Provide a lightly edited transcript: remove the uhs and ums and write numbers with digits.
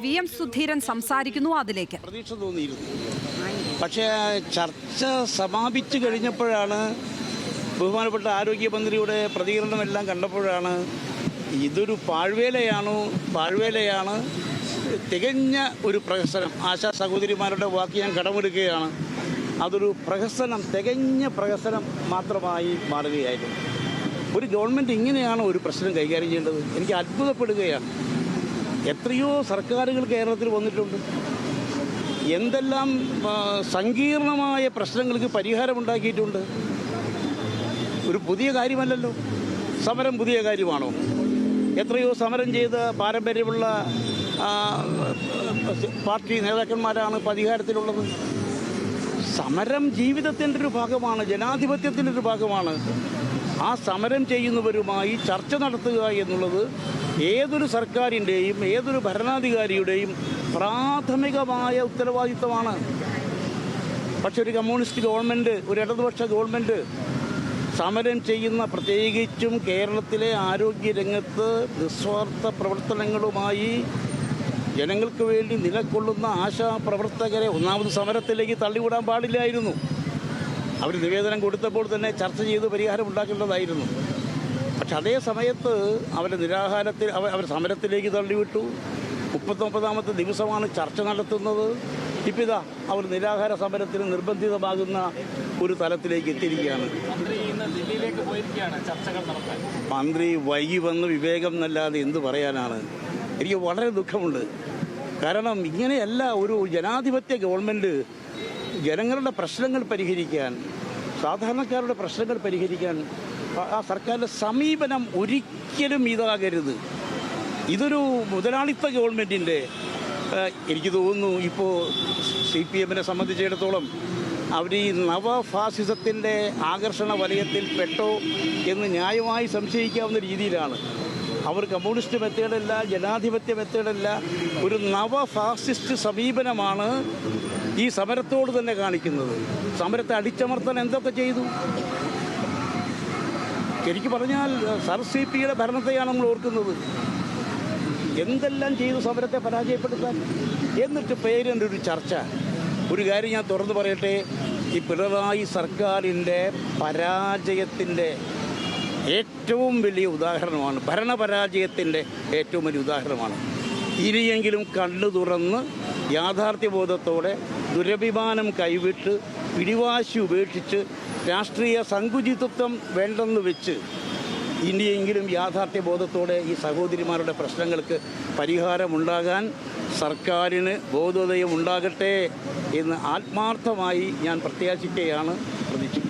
VM Sudheeran സംസാരിക്കുന്നു. അതിലേക്ക് പ്രതീക്ഷ തോന്നിയിരുന്നു. പക്ഷേ ചർച്ച സമാപിച്ചു കഴിഞ്ഞപ്പോഴാണ് ബഹുമാനപ്പെട്ട ആരോഗ്യമന്ത്രിയുടെ പ്രതികരണമെല്ലാം കണ്ടപ്പോഴാണ് ഇതൊരു പാഴ്വേലയാണ് തികഞ്ഞ ഒരു പ്രഹസനം. ആശാ സഹോദരിമാരുടെ വാക്ക് ഞാൻ കടമെടുക്കുകയാണ്. അതൊരു പ്രഹസനം, തികഞ്ഞ പ്രഹസനം മാത്രമായി മാറുകയായിരുന്നു. ഒരു ഗവൺമെൻറ് ഇങ്ങനെയാണ് ഒരു പ്രശ്നം കൈകാര്യം ചെയ്യേണ്ടത്? എനിക്ക് അത്ഭുതപ്പെടുകയാണ്. എത്രയോ സർക്കാരുകൾ കേരളത്തിൽ വന്നിട്ടുണ്ട്. എന്തെല്ലാം സങ്കീർണമായ പ്രശ്നങ്ങൾക്ക് പരിഹാരമുണ്ടാക്കിയിട്ടുണ്ട്. ഒരു പുതിയ കാര്യമല്ലല്ലോ. സമരം പുതിയ കാര്യമാണോ? എത്രയോ സമരം ചെയ്ത് പാരമ്പര്യമുള്ള പാർട്ടി നേതാക്കന്മാരാണ് ഇപ്പോൾ അധികാരത്തിലുള്ളത്. സമരം ജീവിതത്തിൻ്റെ ഒരു ഭാഗമാണ്, ജനാധിപത്യത്തിൻ്റെ ഒരു ഭാഗമാണ്. ആ സമരം ചെയ്യുന്നവരുമായി ചർച്ച നടത്തുക എന്നുള്ളത് ഏതൊരു സർക്കാരിൻ്റെയും ഏതൊരു ഭരണാധികാരിയുടെയും പ്രാഥമികമായ ഉത്തരവാദിത്തമാണ്. പക്ഷെ ഒരു കമ്മ്യൂണിസ്റ്റ് ഗവൺമെൻറ്, ഒരു ഇടതുപക്ഷ ഗവൺമെൻറ് സമരം ചെയ്യുന്ന, പ്രത്യേകിച്ചും കേരളത്തിലെ ആരോഗ്യരംഗത്ത് നിസ്വാർത്ഥ പ്രവർത്തനങ്ങളുമായി ജനങ്ങൾക്ക് വേണ്ടി നിലകൊള്ളുന്ന ആശാപ്രവർത്തകരെ ഒന്നാമത് സമരത്തിലേക്ക് തള്ളിവിടാൻ പാടില്ലായിരുന്നു. അവർ നിവേദനം കൊടുത്തപ്പോൾ തന്നെ ചർച്ച ചെയ്ത് പരിഹാരം ഉണ്ടാക്കേണ്ടതായിരുന്നു. പക്ഷെ അതേ സമയത്ത് അവർ സമരത്തിലേക്ക് തള്ളിവിട്ടു. 39ാമത്തെ ദിവസമാണ് ചർച്ച നടത്തുന്നത്. ഇപ്പം ഇതാ അവർ നിരാഹാര സമരത്തിന് നിർബന്ധിതമാകുന്ന ഒരു തലത്തിലേക്ക് എത്തിയിരിക്കുകയാണ്. മന്ത്രി വൈകി വന്ന് വിവേകം എന്നല്ലാതെ എന്ത് പറയാനാണ്? എനിക്ക് വളരെ ദുഃഖമുണ്ട്. കാരണം ഇങ്ങനെയല്ല ഒരു ജനാധിപത്യ ഗവൺമെൻറ് ജനങ്ങളുടെ പ്രശ്നങ്ങൾ പരിഹരിക്കാൻ, സാധാരണക്കാരുടെ പ്രശ്നങ്ങൾ പരിഹരിക്കാൻ ആ സർക്കാരിൻ്റെ സമീപനം ഒരിക്കലും ഇതാകരുത്. ഇതൊരു മുതലാളിത്ത ഗവൺമെൻറ്റിൻ്റെ, എനിക്ക് തോന്നുന്നു ഇപ്പോൾ CPM സംബന്ധിച്ചിടത്തോളം അവർ ഈ നവഫാസിസത്തിൻ്റെ ആകർഷണ വലയത്തിൽ പെട്ടോ എന്ന് ന്യായമായി സംശയിക്കാവുന്ന രീതിയിലാണ്. അവർ കമ്മ്യൂണിസ്റ്റ് മെത്തേഡല്ല, ജനാധിപത്യ മെത്തേഡല്ല, ഒരു നവഫാസിസ്റ്റ് സമീപനമാണ് ഈ സമരത്തോട് തന്നെ കാണിക്കുന്നത്. സമരത്തെ അടിച്ചമർത്താൻ എന്തൊക്കെ ചെയ്തു? ശരിക്കും പറഞ്ഞാൽ CPയുടെ ഭരണത്തെയാണ് നമ്മൾ ഓർക്കുന്നത്. എന്തെല്ലാം ചെയ്തു സമരത്തെ പരാജയപ്പെടുത്താൻ. എന്നിട്ട് പേരിൻ്റെ ഒരു ചർച്ച. ഒരു കാര്യം ഞാൻ തുറന്നു പറയട്ടെ, ഈ പിണറായി സർക്കാരിൻ്റെ പരാജയത്തിൻ്റെ ഏറ്റവും വലിയ ഉദാഹരണമാണ്, ഭരണപരാജയത്തിൻ്റെ ഏറ്റവും വലിയ ഉദാഹരണമാണ്. ഇനിയെങ്കിലും കണ്ണു തുറന്ന് യാഥാർത്ഥ്യബോധത്തോടെ ദുരഭിമാനം കൈവിട്ട് പിടിവാശി ഉപേക്ഷിച്ച് രാഷ്ട്രീയ സങ്കുചിതത്വം വേണ്ടെന്ന് വെച്ച് ഇനിയെങ്കിലും യാഥാർത്ഥ്യബോധത്തോടെ ഈ സഹോദരിമാരുടെ പ്രശ്നങ്ങൾക്ക് പരിഹാരമുണ്ടാകാൻ സർക്കാരിന് ബോധോദയം ഉണ്ടാകട്ടെ എന്ന് ആത്മാർത്ഥമായി ഞാൻ പ്രത്യാശിക്കുകയാണ്, പ്രതീക്ഷിക്കുന്നത്.